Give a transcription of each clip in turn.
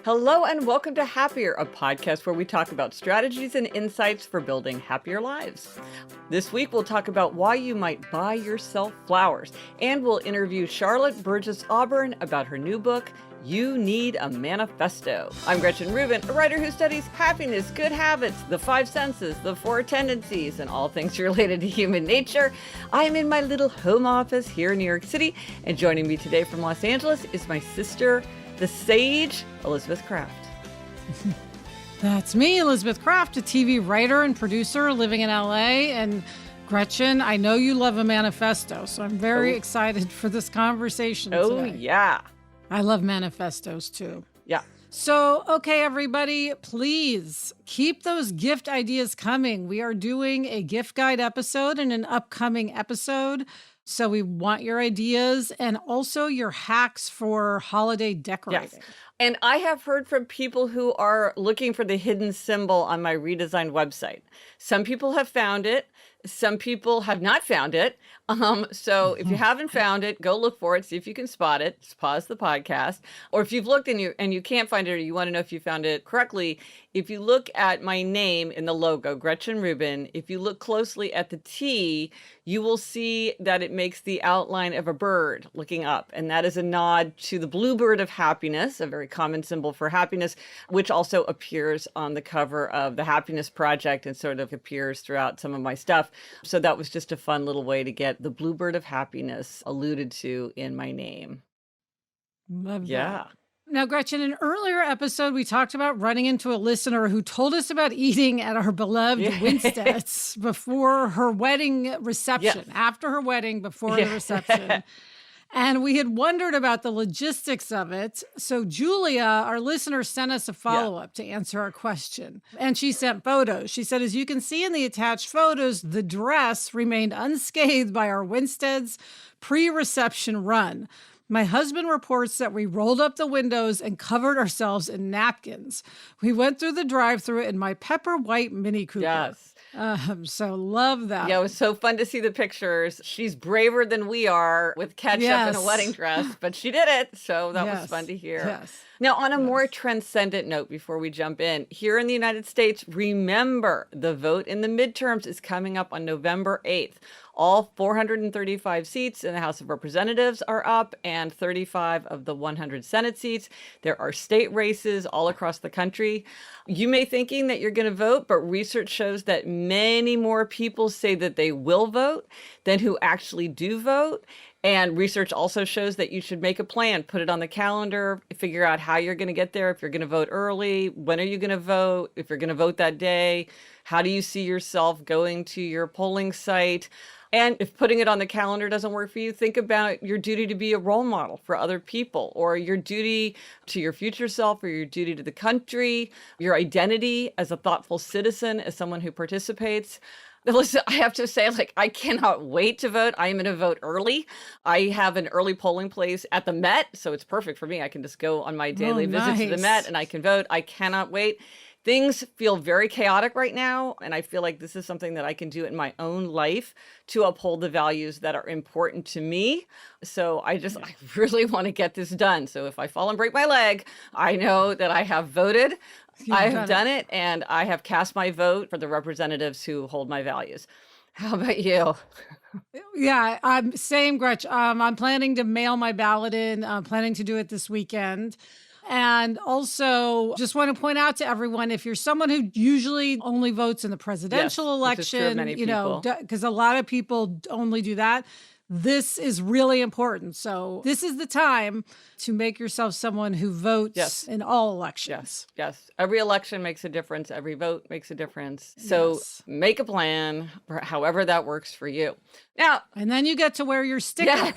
Hello and welcome to Happier, a podcast where we talk about strategies and insights for building happier lives. This week we'll talk about why you might buy yourself flowers, and we'll interview Charlotte Burgess-Auburn about her new book, You Need a Manifesto. I'm Gretchen Rubin, a writer who studies happiness, good habits, the five senses, the four tendencies, and all things related to human nature. I'm in my little home office here in New York City, and joining me today from Los Angeles is my sister, the sage, Elizabeth Kraft. That's me, Elizabeth Kraft, a TV writer and producer living in LA. And Gretchen, I know you love a manifesto, so I'm very excited for this conversation today. Oh, yeah. I love manifestos too. Yeah. So, okay, everybody, please keep those gift ideas coming. We are doing a gift guide episode in an upcoming episode. So we want your ideas and also your hacks for holiday decorating. Yes. And I have heard from people who are looking for the hidden symbol on my redesigned website. Some people have found it. Some people have not found it. So if you haven't found it, go look for it. See if you can spot it. Just pause the podcast. Or if you've looked and you can't find it, or you want to know if you found it correctly, if you look at my name in the logo, Gretchen Rubin, if you look closely at the T, you will see that it makes the outline of a bird looking up. And that is a nod to the bluebird of happiness, a very common symbol for happiness, which also appears on the cover of the Happiness Project and sort of appears throughout some of my stuff. So that was just a fun little way to get the bluebird of happiness alluded to in my name. Love that. Yeah. Now, Gretchen, in an earlier episode, we talked about running into a listener who told us about eating at our beloved Winstead's before her wedding reception, after her wedding, before the reception. And we had wondered about the logistics of it. So Julia, our listener, sent us a follow-up to answer our question. And she sent photos. She said, as you can see in the attached photos, the dress remained unscathed by our Winstead's pre-reception run. My husband reports that we rolled up the windows and covered ourselves in napkins. We went through the drive-thru in my pepper white Mini Cooper. Yes. So love that. Yeah, it was so fun to see the pictures. She's braver than we are with ketchup and a wedding dress, but she did it. So that was fun to hear. Yes. Now, on a more transcendent note, before we jump in, here in the United States, remember the vote in the midterms is coming up on November 8th. All 435 seats in the House of Representatives are up, and 35 of the 100 Senate seats. There are state races all across the country. You may be thinking that you're going to vote, but research shows that many more people say that they will vote than who actually do vote. And research also shows that you should make a plan, put it on the calendar, figure out how you're going to get there. If you're going to vote early, when are you going to vote? If you're going to vote that day, how do you see yourself going to your polling site? And if putting it on the calendar doesn't work for you, think about your duty to be a role model for other people, or your duty to your future self, or your duty to the country, your identity as a thoughtful citizen, as someone who participates. Listen, I have to say, I cannot wait to vote. I am going to vote early. I have an early polling place at the Met, so it's perfect for me. I can just go on my daily visit to the Met and I can vote. I cannot wait. Things feel very chaotic right now, and I feel like this is something that I can do in my own life to uphold the values that are important to me. So I really want to get this done. So if I fall and break my leg, I know that I have voted. I have done it, and I have cast my vote for the representatives who hold my values. How about you? Yeah, I'm same, Gretch. I'm planning to mail my ballot in. I'm planning to do it this weekend. And also, just want to point out to everyone, if you're someone who usually only votes in the presidential election, because a lot of people only do that, this is really important. So this is the time to make yourself someone who votes in all elections. Yes. Every election makes a difference. Every vote makes a difference. So make a plan for however that works for you. Now, and then you get to wear your sticker.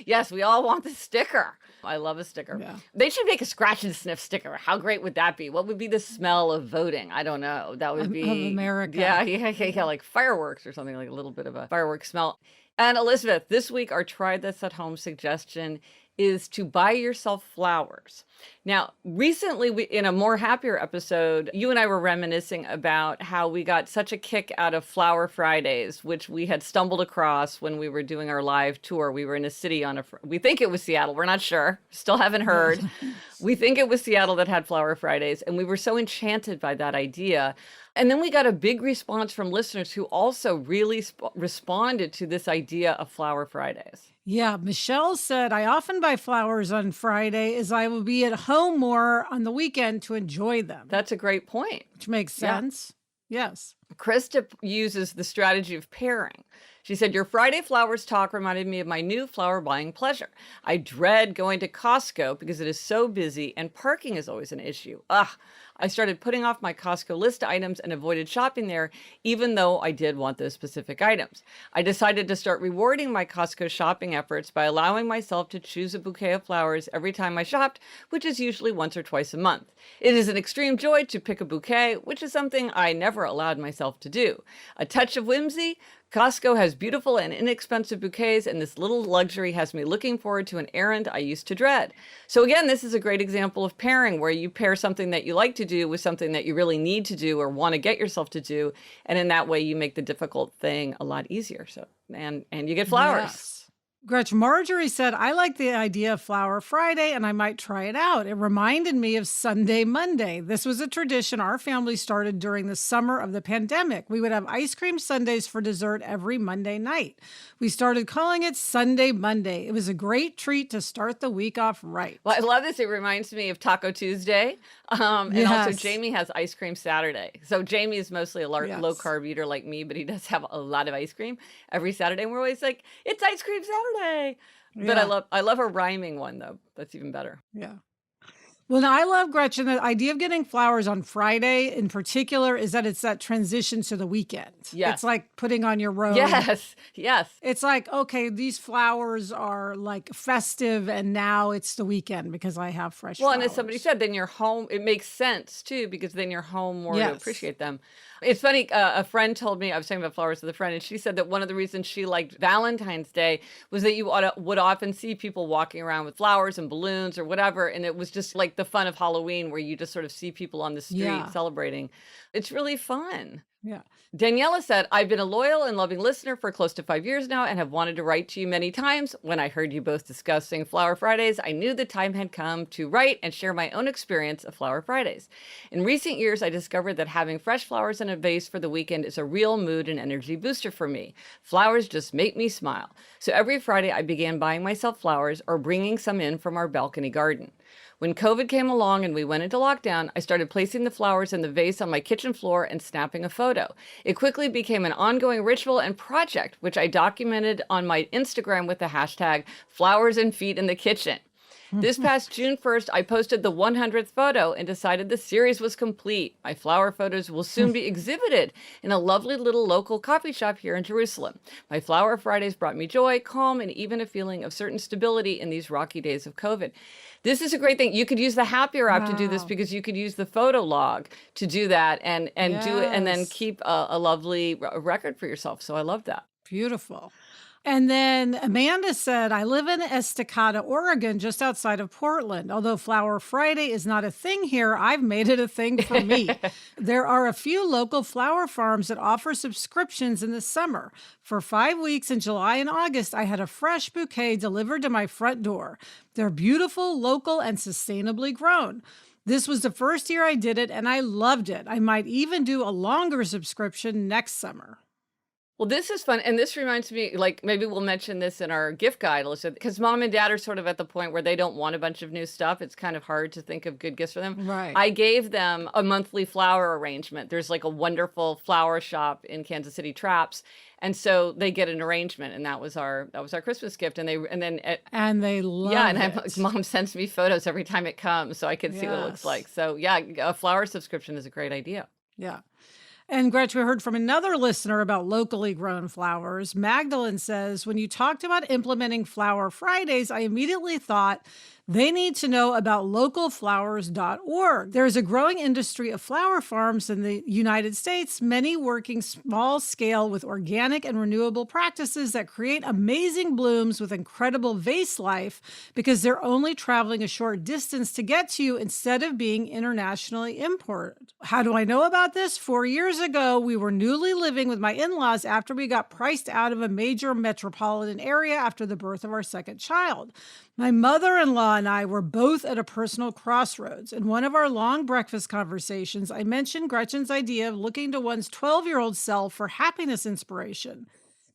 Yes, we all want the sticker. I love a sticker. Yeah. They should make a scratch and sniff sticker. How great would that be? What would be the smell of voting? I don't know. That would be of America. Yeah, like fireworks or something, like a little bit of a fireworks smell. And Elizabeth, this week our try this at home suggestion is to buy yourself flowers. Now, recently, in a more happier episode, you and I were reminiscing about how we got such a kick out of Flower Fridays, which we had stumbled across when we were doing our live tour. We were in a city we think it was Seattle. We're not sure. Still haven't heard. We think it was Seattle that had Flower Fridays, and we were so enchanted by that idea. And then we got a big response from listeners who also really responded to this idea of Flower Fridays. Yeah, Michelle said, I often buy flowers on Friday as I will be at home more on the weekend to enjoy them. That's a great point. Which makes sense. Yeah. Yes. Krista uses the strategy of pairing. She said, your Friday flowers talk reminded me of my new flower buying pleasure. I dread going to Costco because it is so busy and parking is always an issue. I started putting off my Costco list items and avoided shopping there, even though I did want those specific items. I decided to start rewarding my Costco shopping efforts by allowing myself to choose a bouquet of flowers every time I shopped, which is usually once or twice a month. It is an extreme joy to pick a bouquet, which is something I never allowed myself to do. A touch of whimsy. Costco has beautiful and inexpensive bouquets, and this little luxury has me looking forward to an errand I used to dread. So again, this is a great example of pairing, where you pair something that you like to do with something that you really need to do or want to get yourself to do. And in that way, you make the difficult thing a lot easier. So, and you get flowers. Yes. Gretchen, Marjorie said, I like the idea of Flower Friday and I might try it out. It reminded me of Sunday Monday. This was a tradition our family started during the summer of the pandemic. We would have ice cream sundaes for dessert every Monday night. We started calling it Sunday Monday. It was a great treat to start the week off right. Well, I love this. It reminds me of Taco Tuesday. And also Jamie has ice cream Saturday. So Jamie is mostly a low carb eater like me, but he does have a lot of ice cream every Saturday. And we're always like, it's ice cream Saturday. But I love a rhyming one though. That's even better. Yeah. Well, now I love, Gretchen, the idea of getting flowers on Friday in particular is that it's that transition to the weekend. Yes. It's like putting on your robe. Yes. It's like, okay, these flowers are like festive and now it's the weekend because I have fresh flowers. And as somebody said, then you're home. It makes sense too, because then you're home more to appreciate them. It's funny, a friend told me, I was talking about flowers with a friend, and she said that one of the reasons she liked Valentine's Day was that you would often see people walking around with flowers and balloons or whatever, and it was just like the fun of Halloween where you just sort of see people on the street celebrating. It's really fun. Yeah. Daniela said, I've been a loyal and loving listener for close to 5 years now and have wanted to write to you many times. When I heard you both discussing Flower Fridays, I knew the time had come to write and share my own experience of Flower Fridays. In recent years, I discovered that having fresh flowers in a vase for the weekend is a real mood and energy booster for me. Flowers just make me smile. So every Friday, I began buying myself flowers or bringing some in from our balcony garden. When COVID came along and we went into lockdown, I started placing the flowers in the vase on my kitchen floor and snapping a photo. It quickly became an ongoing ritual and project, which I documented on my Instagram with the hashtag flowers and feet in the kitchen. This past June 1st, I posted the 100th photo and decided the series was complete. My flower photos will soon be exhibited in a lovely little local coffee shop here in Jerusalem. My Flower Fridays brought me joy, calm, and even a feeling of certain stability in these rocky days of COVID. This is a great thing. You could use the Happier app to do this, because you could use the photo log to do that and do it, and then keep a lovely record for yourself. So I love that. Beautiful. And then Amanda said, I live in Estacada, Oregon, just outside of Portland. Although Flower Friday is not a thing here, I've made it a thing for me. There are a few local flower farms that offer subscriptions in the summer. For 5 weeks in July and August, I had a fresh bouquet delivered to my front door. They're beautiful, local, and sustainably grown. This was the first year I did it, and I loved it. I might even do a longer subscription next summer. Well, this is fun. And this reminds me, like, maybe we'll mention this in our gift guide, because mom and dad are sort of at the point where they don't want a bunch of new stuff. It's kind of hard to think of good gifts for them. Right. I gave them a monthly flower arrangement. There's like a wonderful flower shop in Kansas City, Traps. And so they get an arrangement, and that was our Christmas gift. And they love it. Mom sends me photos every time it comes, so I can see what it looks like. So yeah, a flower subscription is a great idea. Yeah. And Gretchen, we heard from another listener about locally grown flowers. Magdalene says, when you talked about implementing Flower Fridays, I immediately thought they need to know about localflowers.org. There is a growing industry of flower farms in the United States, many working small scale with organic and renewable practices that create amazing blooms with incredible vase life because they're only traveling a short distance to get to you instead of being internationally imported. How do I know about this? 4 years ago, we were newly living with my in-laws after we got priced out of a major metropolitan area after the birth of our second child. My mother-in-law and I were both at a personal crossroads. In one of our long breakfast conversations, I mentioned Gretchen's idea of looking to one's 12-year-old self for happiness inspiration.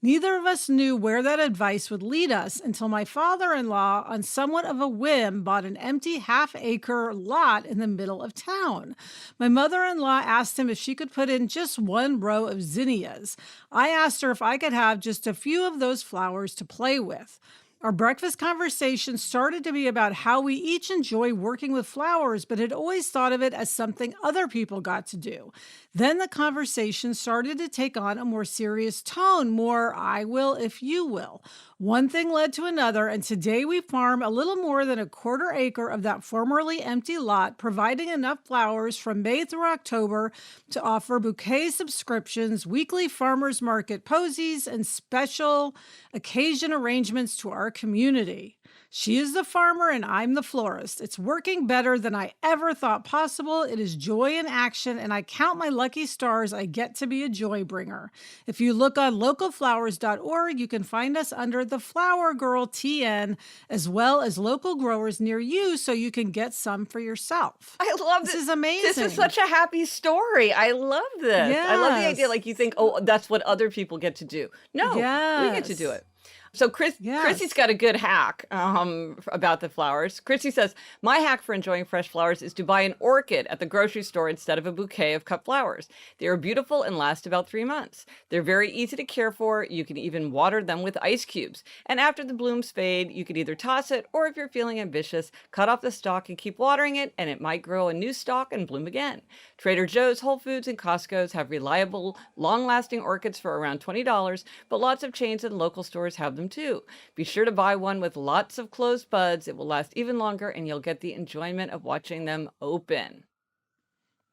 Neither of us knew where that advice would lead us until my father-in-law, on somewhat of a whim, bought an empty half-acre lot in the middle of town. My mother-in-law asked him if she could put in just one row of zinnias. I asked her if I could have just a few of those flowers to play with. Our breakfast conversation started to be about how we each enjoy working with flowers, but had always thought of it as something other people got to do. Then the conversation started to take on a more serious tone, more I will if you will. One thing led to another, and today we farm a little more than a quarter acre of that formerly empty lot, providing enough flowers from May through October to offer bouquet subscriptions, weekly farmers market posies, and special occasion arrangements to our community. She is the farmer and I'm the florist. It's working better than I ever thought possible. It is joy in action, and I count my lucky stars I get to be a joy bringer. If you look on localflowers.org, you can find us under the Flower Girl TN, as well as local growers near you, so you can get some for yourself. I love this. This is amazing. This is such a happy story. I love this. Yes. I love the idea. Like, you think, oh, that's what other people get to do. No, we get to do it. So Chrissy's got a good hack about the flowers. Chrissy says, my hack for enjoying fresh flowers is to buy an orchid at the grocery store instead of a bouquet of cut flowers. They are beautiful and last about 3 months. They're very easy to care for. You can even water them with ice cubes. And after the blooms fade, you can either toss it, or if you're feeling ambitious, cut off the stalk and keep watering it, and it might grow a new stalk and bloom again. Trader Joe's, Whole Foods, and Costco's have reliable, long-lasting orchids for around $20, but lots of chains and local stores have them too. Be sure to buy one with lots of closed buds. It will last even longer, and you'll get the enjoyment of watching them open.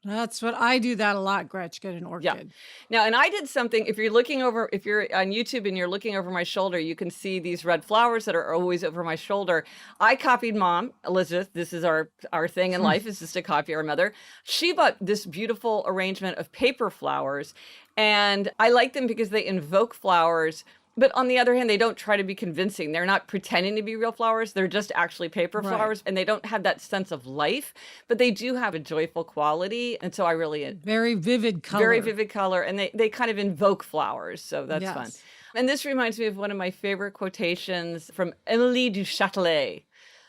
That's what I do that a lot, Gretch, get an orchid. Yeah. Now, and I did something, if you're on YouTube and you're looking over my shoulder, you can see these red flowers that are always over my shoulder. I copied Mom, Elizabeth. This is our thing in life, is just to copy our mother. She bought this beautiful arrangement of paper flowers, and I like them because they invoke flowers. But on the other hand, they don't try to be convincing. They're not pretending to be real flowers. They're just actually paper flowers, and they don't have that sense of life, but they do have a joyful quality. And so I really... Very vivid color. Very vivid color, and they kind of invoke flowers, so that's fun. And this reminds me of one of my favorite quotations from Émilie du Châtelet.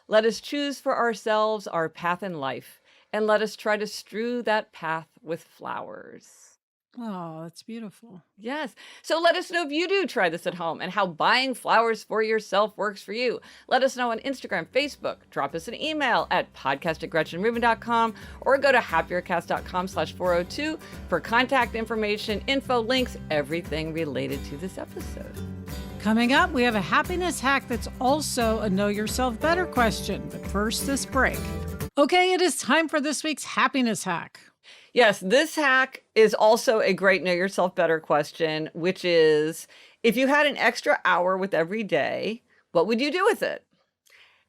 Let us choose for ourselves our path in life, and let us try to strew that path with flowers. Oh, that's beautiful. Yes. So let us know if you do try this at home and how buying flowers for yourself works for you. Let us know on Instagram, Facebook. Drop us an email at podcast@GretchenRubin.com, or go to happiercast.com/402 for contact information, info, links, everything related to this episode. Coming up, we have a happiness hack that's also a know yourself better question. But first, this break. Okay, it is time for this week's happiness hack. Yes, this hack is also a great know yourself better question, which is, if you had an extra hour with every day, what would you do with it?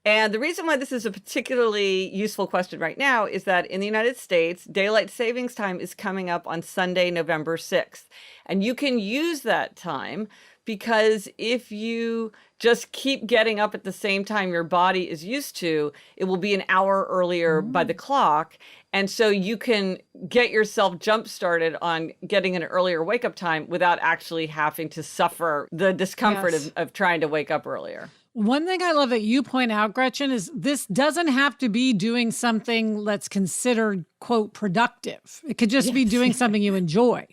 And the reason why this is a particularly useful question right now is that in the United States, daylight savings time is coming up on Sunday, November 6th. And you can use that time because if you just keep getting up at the same time your body is used to, it will be an hour earlier by the clock. And so you can get yourself jump started on getting an earlier wake up time without actually having to suffer the discomfort of trying to wake up earlier. One thing I love that you point out, Gretchen, is this doesn't have to be doing something that's considered, quote, productive. It could just be doing something you enjoy.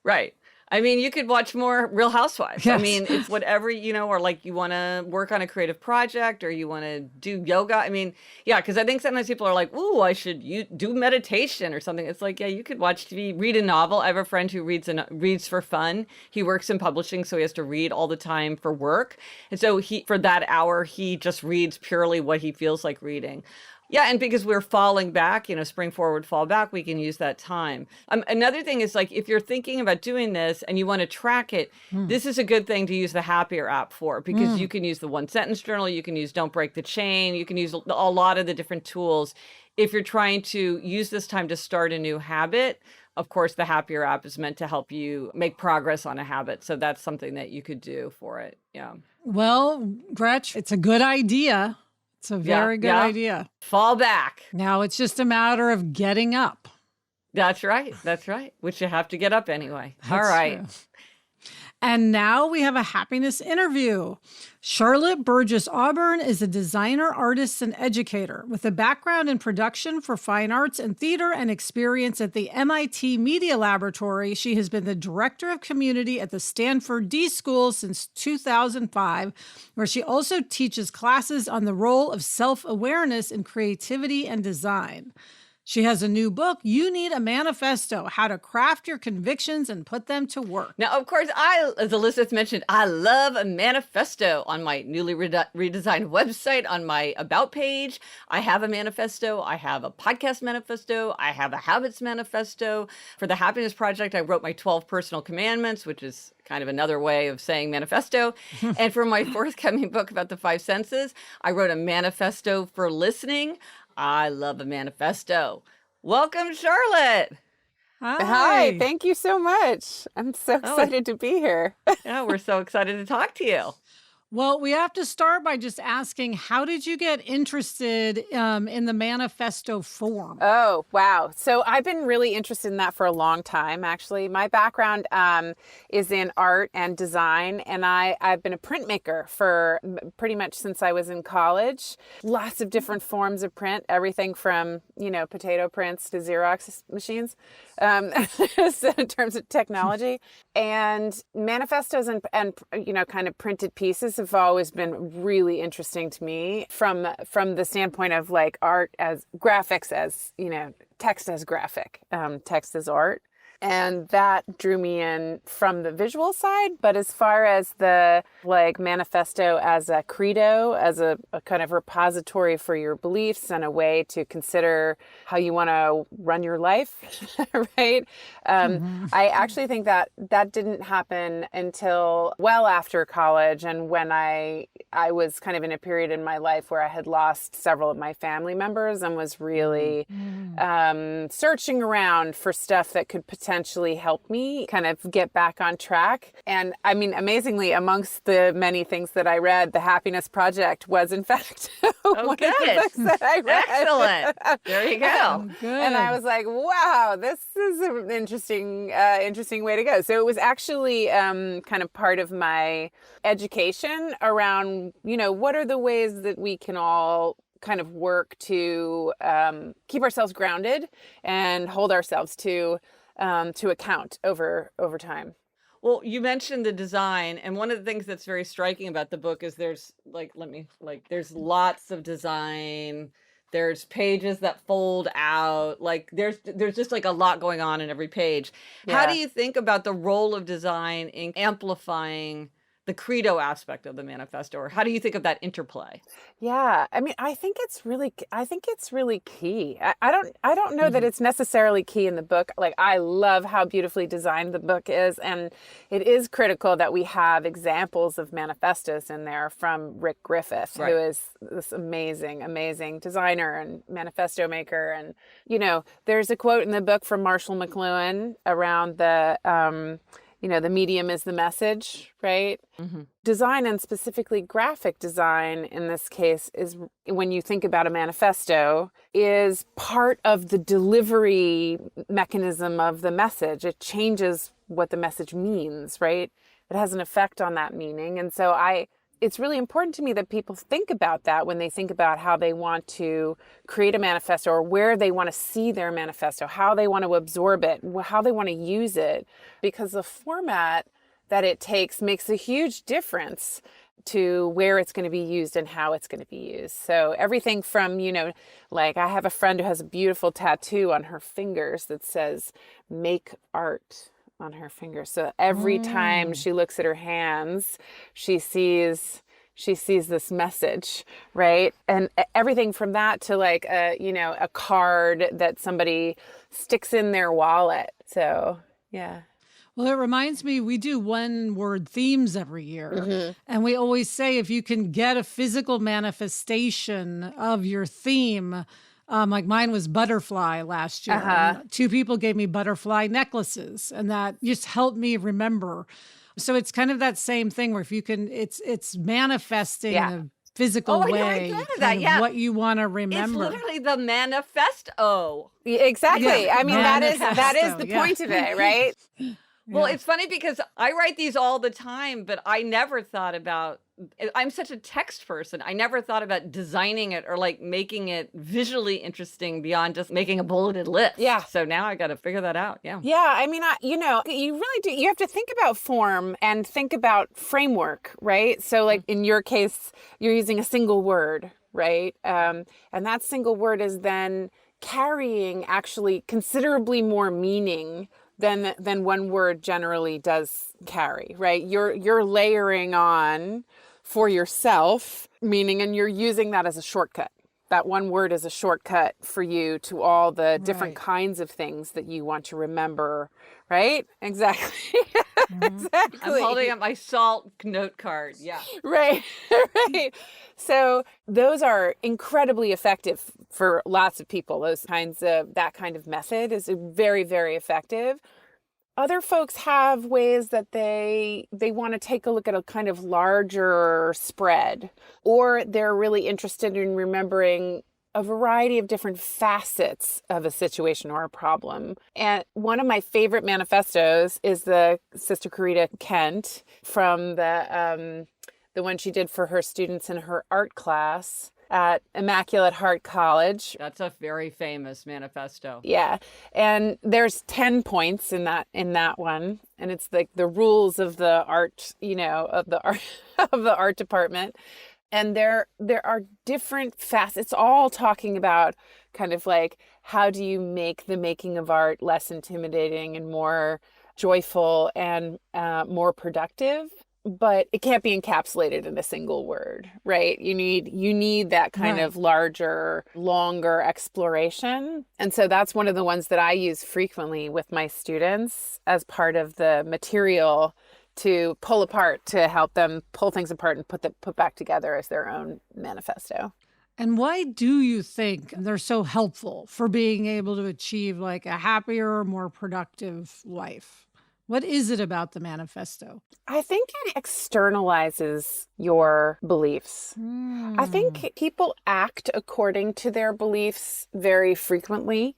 Right. I mean, you could watch more Real Housewives. Yes. I mean, it's whatever, or like you want to work on a creative project or you want to do yoga. I mean, yeah, because I think sometimes people are like, ooh, I should do meditation or something. It's like, yeah, you could watch TV, read a novel. I have a friend who reads for fun. He works in publishing, so he has to read all the time for work. And so for that hour, he just reads purely what he feels like reading. Yeah, and because we're falling back, spring forward, fall back, we can use that time. Another thing is, like, if you're thinking about doing this and you want to track it, this is a good thing to use the Happier app for, because you can use the one sentence journal, you can use Don't Break the Chain, you can use a lot of the different tools. If you're trying to use this time to start a new habit, of course, the Happier app is meant to help you make progress on a habit. So that's something that you could do for it. Yeah. Well, Gretch, it's a good idea It's a very good idea. Fall back. Now it's just a matter of getting up. That's right. That's right. Which you have to get up anyway. All right. True. And now we have a happiness interview. Charlotte Burgess-Auburn is a designer, artist, and educator with a background in production for fine arts and theater and experience at the MIT Media Laboratory. She has been the director of community at the Stanford D School since 2005, where she also teaches classes on the role of self-awareness in creativity and design. She has a new book, You Need a Manifesto, How to Craft Your Convictions and Put Them to Work. Now, of course, as Elizabeth mentioned, I love a manifesto on my newly redesigned website, on my About page. I have a manifesto. I have a podcast manifesto. I have a habits manifesto. For the Happiness Project, I wrote my 12 personal commandments, which is kind of another way of saying manifesto. And for my forthcoming book about the 5 senses, I wrote a manifesto for listening. I love a manifesto. Welcome, Charlotte. Hi, thank you so much. I'm so excited to be here. Yeah, we're so excited to talk to you. Well, we have to start by just asking, how did you get interested in the manifesto form? Oh, wow. So I've been really interested in that for a long time, actually. My background is in art and design, and I've been a printmaker for pretty much since I was in college. Lots of different forms of print, everything from, potato prints to Xerox machines, in terms of technology. And manifestos and kind of printed pieces have always been really interesting to me from the standpoint of like art as graphics, as text as graphic, text as art. And that drew me in from the visual side. But as far as the manifesto as a credo, as a kind of repository for your beliefs and a way to consider how you want to run your life, right? I actually think that didn't happen until well after college, and when I was kind of in a period in my life where I had lost several of my family members and was really searching around for stuff that could potentially help me kind of get back on track. And I mean, amazingly, amongst the many things that I read, The Happiness Project was in fact one of the books that I read. Excellent. There you go. Good. And I was like, wow, this is an interesting way to go. So it was actually kind of part of my education around, what are the ways that we can all kind of work to keep ourselves grounded and hold ourselves to account over time. Well, you mentioned the design, and one of the things that's very striking about the book is there's there's lots of design. There's pages that fold out. There's just a lot going on in every page. Yeah. How do you think about the role of design in amplifying the credo aspect of the manifesto, or how do you think of that interplay? Yeah, I mean, I think it's really key. I don't know that it's necessarily key in the book. Like, I love how beautifully designed the book is, and it is critical that we have examples of manifestos in there from Rick Griffith, who is this amazing, amazing designer and manifesto maker. And there's a quote in the book from Marshall McLuhan around the medium is the message, right? Mm-hmm. Design, and specifically graphic design in this case, is, when you think about a manifesto, is part of the delivery mechanism of the message. It changes what the message means, right? It has an effect on that meaning. And so it's really important to me that people think about that when they think about how they want to create a manifesto, or where they want to see their manifesto, how they want to absorb it, how they want to use it, because the format that it takes makes a huge difference to where it's going to be used and how it's going to be used. So everything from, I have a friend who has a beautiful tattoo on her fingers that says, "Make art," on her finger. So every time she looks at her hands, she sees this message, right? And everything from that to a card that somebody sticks in their wallet. So, yeah. Well, it reminds me, we do one-word themes every year. And we always say, if you can get a physical manifestation of your theme, like mine was butterfly last year. And 2 people gave me butterfly necklaces, and that just helped me remember. So it's kind of that same thing where if you can, it's manifesting a physical I way thought of that. kind of Yeah. what you want to remember. It's literally the manifesto. Exactly. Yeah, I mean, that is manifesto, the yeah. point of it, right? Well, Yeah. it's funny because I write these all the time, but I never thought about, I'm such a text person. I never thought about designing it or like making it visually interesting beyond just making a bulleted list. Yeah. So now I got to figure that out. Yeah. Yeah, I mean, you really do. You have to think about form and think about framework, right? So, like in your case, you're using a single word, right? And that single word is then carrying actually considerably more meaning than one word generally does carry, right? You're layering on for yourself meaning, and you're using that as a shortcut. That one word is a shortcut for you to all the different kinds of things that you want to remember, right? Exactly. Exactly. I'm holding up my salt note card. Yeah. Right. Right. So those are incredibly effective for lots of people. That kind of method is very, very effective. Other folks have ways that they want to take a look at a kind of larger spread, or they're really interested in remembering a variety of different facets of a situation or a problem. And one of my favorite manifestos is the Sister Corita Kent from the one she did for her students in her art class at Immaculate Heart College. That's a very famous manifesto. Yeah. And there's 10 points in that one. And it's like the rules of the art, of the art of the art department. And there are different facets. It's all talking about kind of like, how do you make the making of art less intimidating and more joyful and more productive? But it can't be encapsulated in a single word, right? You need that kind of larger, longer exploration. And so that's one of the ones that I use frequently with my students as part of the material to pull apart, to help them pull things apart and put back together as their own manifesto. And why do you think they're so helpful for being able to achieve like a happier, more productive life? What is it about the manifesto? I think it externalizes your beliefs. I think people act according to their beliefs very frequently,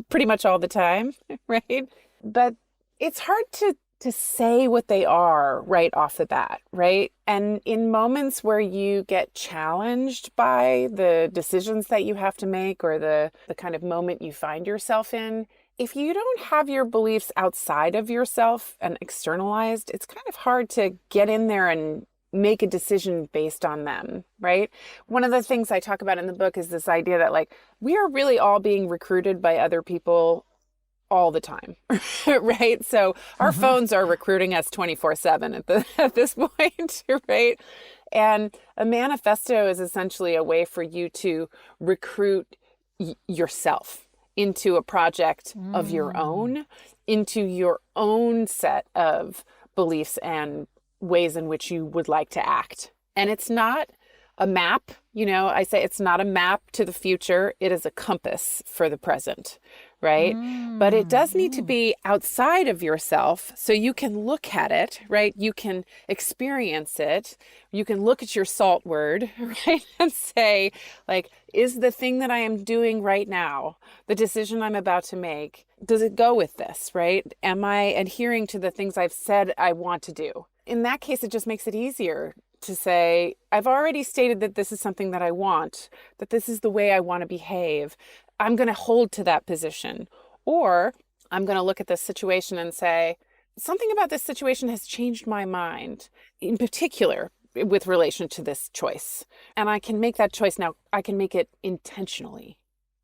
pretty much all the time, right? But it's hard to say what they are right off the bat, right? And in moments where you get challenged by the decisions that you have to make, or the kind of moment you find yourself in, if you don't have your beliefs outside of yourself and externalized, it's kind of hard to get in there and make a decision based on them, right? One of the things I talk about in the book is this idea that like we are really all being recruited by other people all the time, right? So our phones are recruiting us 24/7 at this point, right? And a manifesto is essentially a way for you to recruit yourself into a project of your own, into your own set of beliefs and ways in which you would like to act. And it's not a map, I say it's not a map to the future. It is a compass for the present, right? But it does need to be outside of yourself so you can look at it, right? You can experience it. You can look at your salt word, right? And say, like, is the thing that I am doing right now, the decision I'm about to make, does it go with this, right? Am I adhering to the things I've said I want to do? In that case, it just makes it easier to say, I've already stated that this is something that I want, that this is the way I want to behave. I'm going to hold to that position. Or I'm going to look at this situation and say, something about this situation has changed my mind, in particular with relation to this choice. And I can make that choice now. I can make it intentionally,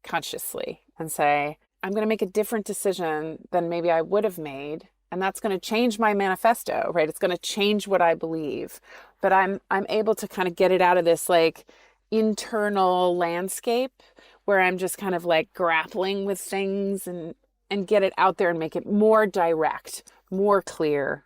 consciously, and say, I'm going to make a different decision than maybe I would have made. And that's going to change my manifesto, right? It's going to change what I believe. But I'm able to kind of get it out of this like internal landscape where I'm just kind of like grappling with things and get it out there and make it more direct, more clear,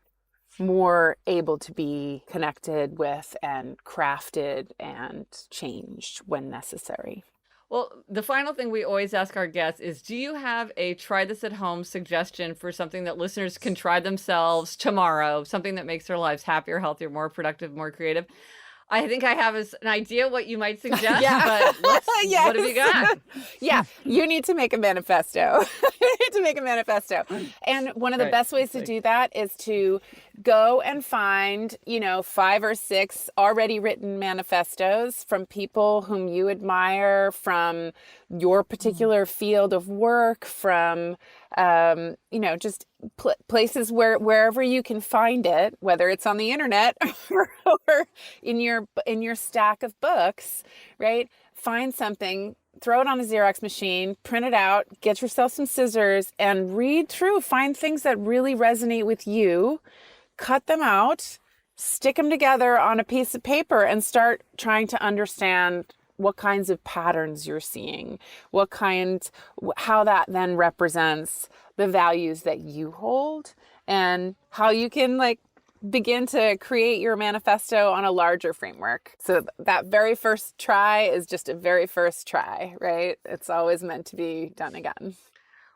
more able to be connected with and crafted and changed when necessary. Well, the final thing we always ask our guests is, do you have a try this at home suggestion for something that listeners can try themselves tomorrow, something that makes their lives happier, healthier, more productive, more creative? I think I have an idea what you might suggest, Yeah. but what have you got? Yeah, you need to make a manifesto. You need to make a manifesto. And one of the Right. best ways to do that is to go and find, 5 or 6 already written manifestos from people whom you admire, from your particular field of work, from, just places wherever you can find it, whether it's on the internet or in your stack of books, right? Find something, throw it on a Xerox machine, print it out, get yourself some scissors, and read through. Find things that really resonate with you, cut them out, stick them together on a piece of paper, and start trying to understand what kinds of patterns you're seeing, how that then represents the values that you hold, and how you can begin to create your manifesto on a larger framework. So that very first try is just a very first try, right? It's always meant to be done again.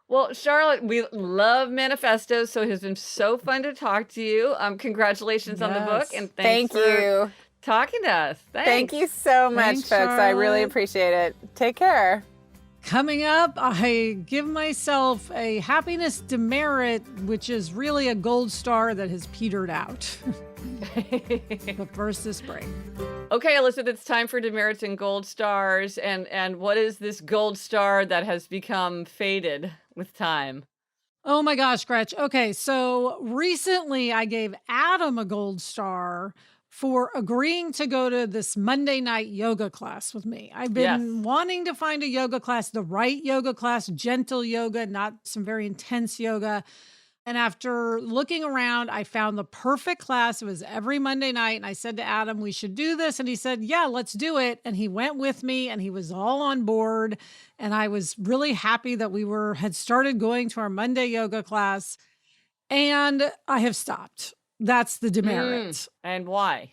Well, Charlotte, we love manifestos, so it has been so fun to talk to you. Congratulations on the book, and thanks Thank you. talking to us. Thanks. Thank you so much, Thanks, folks. I really Charlotte. appreciate it. Take care. Coming up, I give myself a happiness demerit, which is really a gold star that has petered out. But first, this break. Okay, Elizabeth, it's time for demerits and gold stars. And what is this gold star that has become faded with time? Oh my gosh, Gretch. Okay, so recently I gave Adam a gold star for agreeing to go to this Monday night yoga class with me. I've been wanting to find a yoga class, the right yoga class, gentle yoga, not some very intense yoga. And after looking around, I found the perfect class. It was every Monday night. And I said to Adam, we should do this. And he said, yeah, let's do it. And he went with me and he was all on board. And I was really happy that we had started going to our Monday yoga class. And I have stopped. That's the demerit. And why?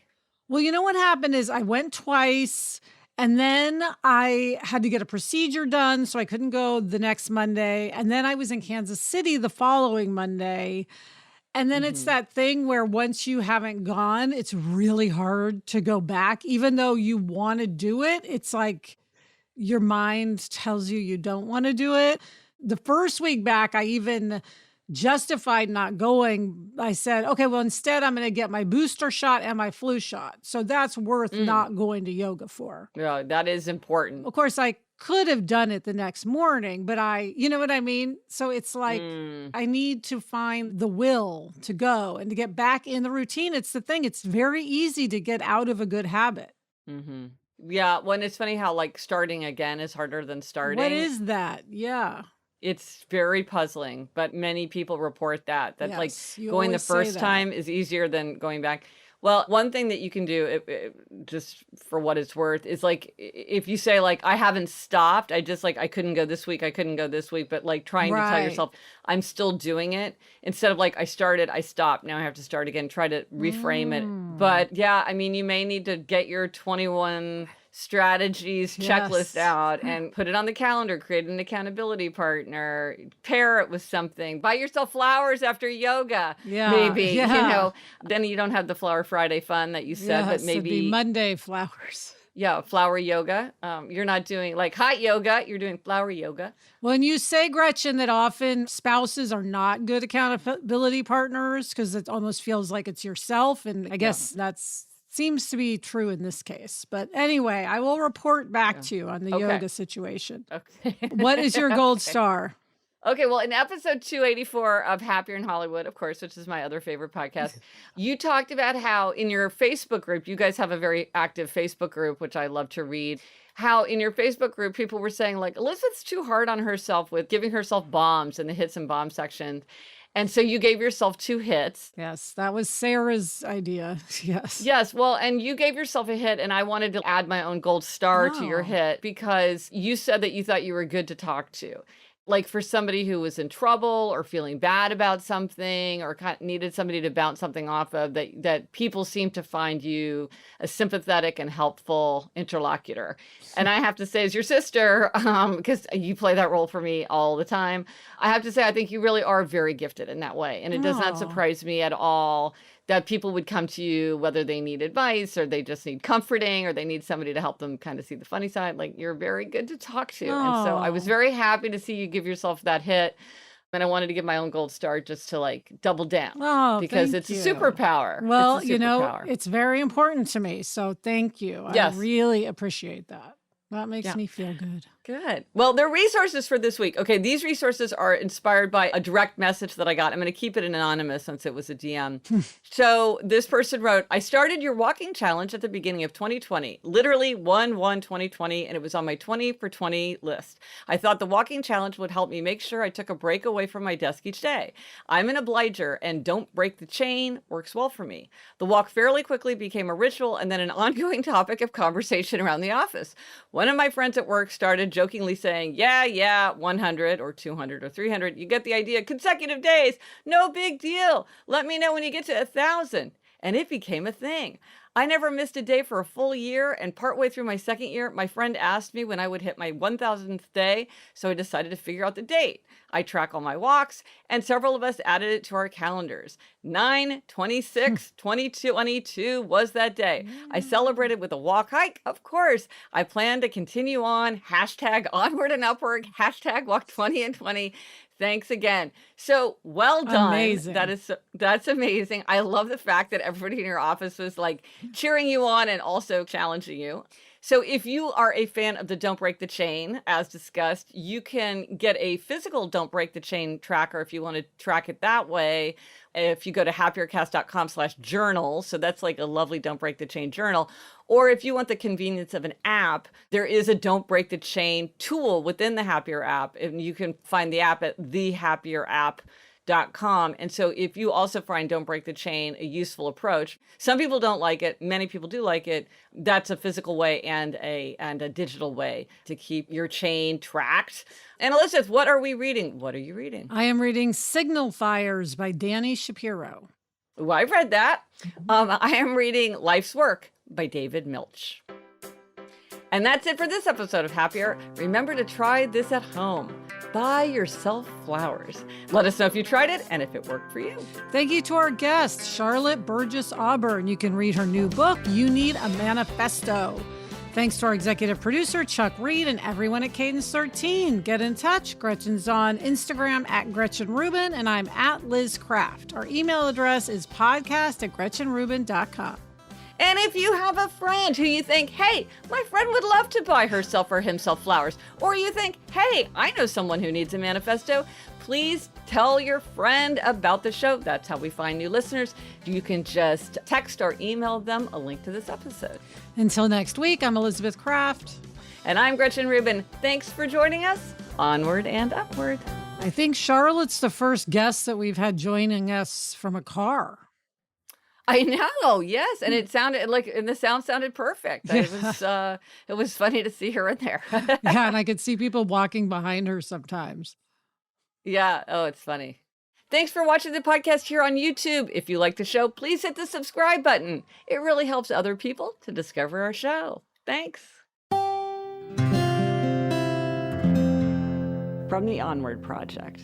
Well, you know what happened is I went twice and then I had to get a procedure done, so I couldn't go the next Monday. And then I was in Kansas City the following Monday. And then it's that thing where once you haven't gone, it's really hard to go back. Even though you want to do it, it's like your mind tells you don't want to do it. The first week back, I even justified not going. I said, okay, well, instead I'm going to get my booster shot and my flu shot. So that's worth not going to yoga for. Yeah, that is important. Of course, I could have done it the next morning, but you know what I mean? So it's like, I need to find the will to go and to get back in the routine. It's the thing. It's very easy to get out of a good habit. Mm-hmm. Yeah, when it's funny how starting again is harder than starting. What is that? Yeah. It's very puzzling, but many people report that Yes, you going the always say first that. time is easier than going back. Well, one thing that you can do, just for what it's worth, is if you say I haven't stopped, I couldn't go this week, I couldn't go this week, but trying to tell Right. yourself I'm still doing it instead of I started, I stopped, now I have to start again. Try to reframe it. But yeah, I mean, you may need to get your 21 strategies checklist Yes. out and put it on the calendar, create an accountability partner, pair it with something, buy yourself flowers after yoga. Yeah, Maybe, yeah. then you don't have the Flower Friday fun that you said, but Yes, it'd maybe be Monday flowers. flower yoga. You're not doing hot yoga, you're doing flower yoga. When you say, Gretchen, that often spouses are not good accountability partners because it almost feels like it's yourself. And I guess that's seems to be true in this case. But anyway, I will report back to you on the yoga situation. Okay. What is your gold star? Okay, well, in episode 284 of Happier in Hollywood, of course, which is my other favorite podcast, you talked about how in your Facebook group, you guys have a very active Facebook group, which I love to read, how in your Facebook group, people were saying Elizabeth's too hard on herself with giving herself bombs in the hits and bombs section. And so you gave yourself 2 hits. Yes, that was Sarah's idea. Yes. Yes. Well, and you gave yourself a hit, and I wanted to add my own gold star to your hit because you said that you thought you were good to talk to. For somebody who was in trouble or feeling bad about something or needed somebody to bounce something off of, that people seem to find you a sympathetic and helpful interlocutor. And I have to say, as your sister, because you play that role for me all the time, I have to say, I think you really are very gifted in that way. And it does not surprise me at all that people would come to you, whether they need advice or they just need comforting or they need somebody to help them kind of see the funny side. Like, you're very good to talk to. And so I was Oh. very happy to see you give yourself that hit. And I wanted to give my own gold star just to like double down Oh, because thank it's a you. superpower. Well, It's a superpower. it's very important to me. So thank you. Yes. I really appreciate that. That makes Yeah. me feel good. Good. Well, there are resources for this week. Okay, these resources are inspired by a direct message that I got. I'm going to keep it anonymous since it was a DM. So this person wrote, I started your walking challenge at the beginning of 2020, literally 1/1/2020, and it was on my 20 for 20 list. I thought the walking challenge would help me make sure I took a break away from my desk each day. I'm an obliger, and don't break the chain works well for me. The walk fairly quickly became a ritual and then an ongoing topic of conversation around the office. One of my friends at work started jokingly saying, yeah, 100 or 200 or 300. You get the idea. Consecutive days. No big deal. Let me know when you get to 1,000. And it became a thing. I never missed a day for a full year. And partway through my second year, my friend asked me when I would hit my 1,000th day. So I decided to figure out the date. I track all my walks, and several of us added it to our calendars. 9/26/2022 was that day. I celebrated with a walk hike, of course. I plan to continue on. Hashtag onward and upward. Hashtag walk 20 and 20. Thanks again. So well done. Amazing. That's amazing. I love the fact that everybody in your office was like cheering you on and also challenging you. So if you are a fan of the Don't Break the Chain, as discussed, you can get a physical Don't Break the Chain tracker if you want to track it that way. If you go to happiercast.com/journal, so that's like a lovely Don't Break the Chain journal. Or if you want the convenience of an app, there is a Don't Break the Chain tool within the Happier app. And you can find the app at thehappierApp.com. And so if you also find Don't Break the Chain a useful approach, some people don't like it, many people do like it. That's a physical way and a digital way to keep your chain tracked. And Elizabeth, what are we reading? What are you reading? I am reading Signal Fires by Dani Shapiro. Well, I've read that. I am reading Life's Work by David Milch. And that's it for this episode of Happier. Remember to try this at home. Buy yourself flowers. Let us know if you tried it and if it worked for you. Thank you to our guest, Charlotte Burgess-Auburn. You can read her new book, You Need a Manifesto. Thanks to our executive producer, Chuck Reed, and everyone at Cadence 13. Get in touch. Gretchen's on Instagram at Gretchen Rubin, and I'm at Liz Craft. Our email address is podcast@gretchenrubin.com. And if you have a friend who you think, hey, my friend would love to buy herself or himself flowers, or you think, hey, I know someone who needs a manifesto, please tell your friend about the show. That's how we find new listeners. You can just text or email them a link to this episode. Until next week, I'm Elizabeth Craft. And I'm Gretchen Rubin. Thanks for joining us. Onward and upward. I think Charlotte's the first guest that we've had joining us from a car. I know, yes, and it sounded like, and the sound sounded perfect. It was funny to see her in there. Yeah, and I could see people walking behind her sometimes. Yeah, oh, it's funny. Thanks for watching the podcast here on YouTube. If you like the show, please hit the subscribe button. It really helps other people to discover our show. Thanks. From the Onward Project.